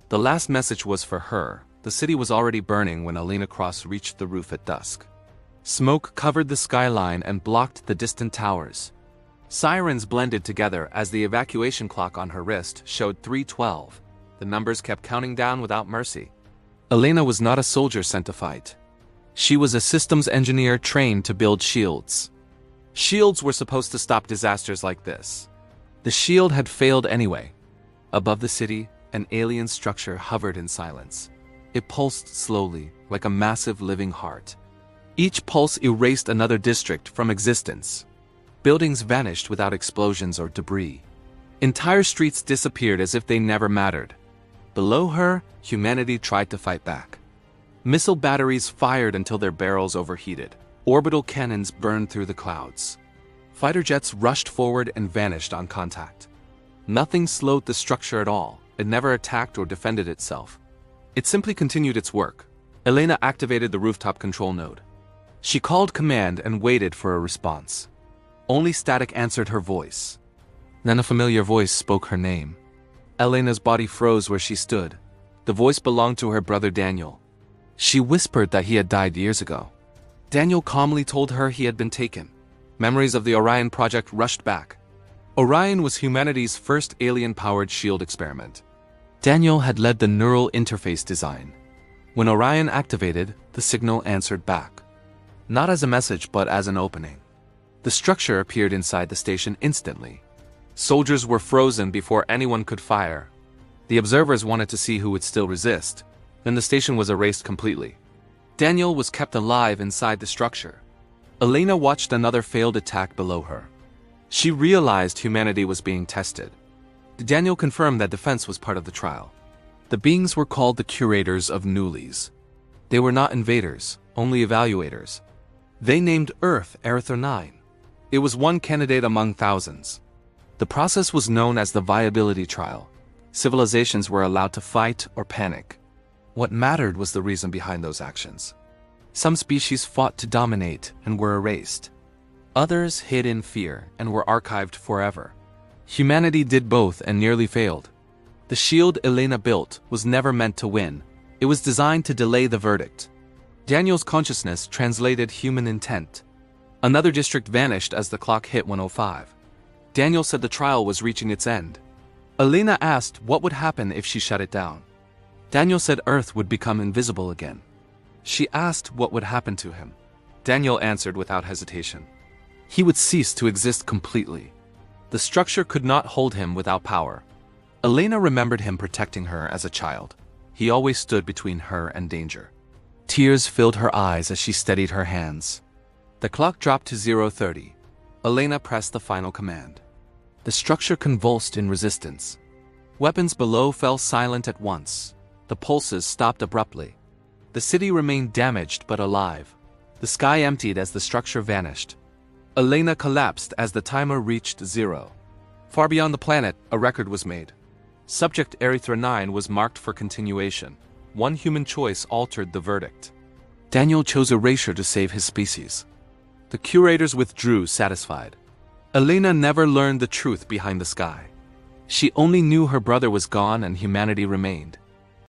The last message was for her. The city was already burning when Elena Cross reached the roof at dusk. Smoke covered the skyline and blocked the distant towers. Sirens blended together as the evacuation clock on her wrist showed 3:12. The numbers kept counting down without mercy. Elena was not a soldier sent to fight. She was a systems engineer trained to build shields. Shields were supposed to stop disasters like this. The shield had failed anyway. Above the city, an alien structure hovered in silence. It pulsed slowly, like a massive living heart. Each pulse erased another district from existence. Buildings vanished without explosions or debris. Entire streets disappeared as if they never mattered. Below her, humanity tried to fight back. Missile batteries fired until their barrels overheated. Orbital cannons burned through the clouds. Fighter jets rushed forward and vanished on contact. Nothing slowed the structure at all. It never attacked or defended itself. It simply continued its work. Elena activated the rooftop control node. She called command and waited for a response. Only static answered her voice. Then a familiar voice spoke her name. Elena's body froze where she stood. The voice belonged to her brother Daniel. She whispered that he had died years ago. Daniel calmly told her he had been taken. Memories of the Orion project rushed back. Orion was humanity's first alien-powered shield experiment. Daniel had led the neural interface design. When Orion activated, the signal answered back. Not as a message, but as an opening. The structure appeared inside the station instantly. Soldiers were frozen before anyone could fire. The observers wanted to see who would still resist. Then the station was erased completely. Daniel was kept alive inside the structure. Elena watched another failed attack below her. She realized humanity was being tested. Daniel confirmed that defense was part of the trial. The beings were called the Curators of Nullis. They were not invaders, only evaluators. They named Earth Erythra 9. It was one candidate among thousands. The process was known as the viability trial. Civilizations were allowed to fight or panic. What mattered was the reason behind those actions. Some species fought to dominate and were erased. Others hid in fear and were archived forever. Humanity did both and nearly failed. The shield Elena built was never meant to win. It was designed to delay the verdict. Daniel's consciousness translated human intent. Another district vanished as the clock hit 1:05. Daniel said the trial was reaching its end. Elena asked what would happen if she shut it down. Daniel said Earth would become invisible again. She asked what would happen to him. Daniel answered without hesitation. He would cease to exist completely. The structure could not hold him without power. Elena remembered him protecting her as a child. He always stood between her and danger. Tears filled her eyes as she steadied her hands. The clock dropped to 0:30. Elena pressed the final command. The structure convulsed in resistance. Weapons below fell silent at once. The pulses stopped abruptly. The city remained damaged but alive. The sky emptied as the structure vanished. Elena collapsed as the timer reached 0. Far beyond the planet, a record was made. Subject Erythra 9 was marked for continuation. One human choice altered the verdict. Daniel chose erasure to save his species. The curators withdrew satisfied. Elena never learned the truth behind the sky. She only knew her brother was gone and humanity remained.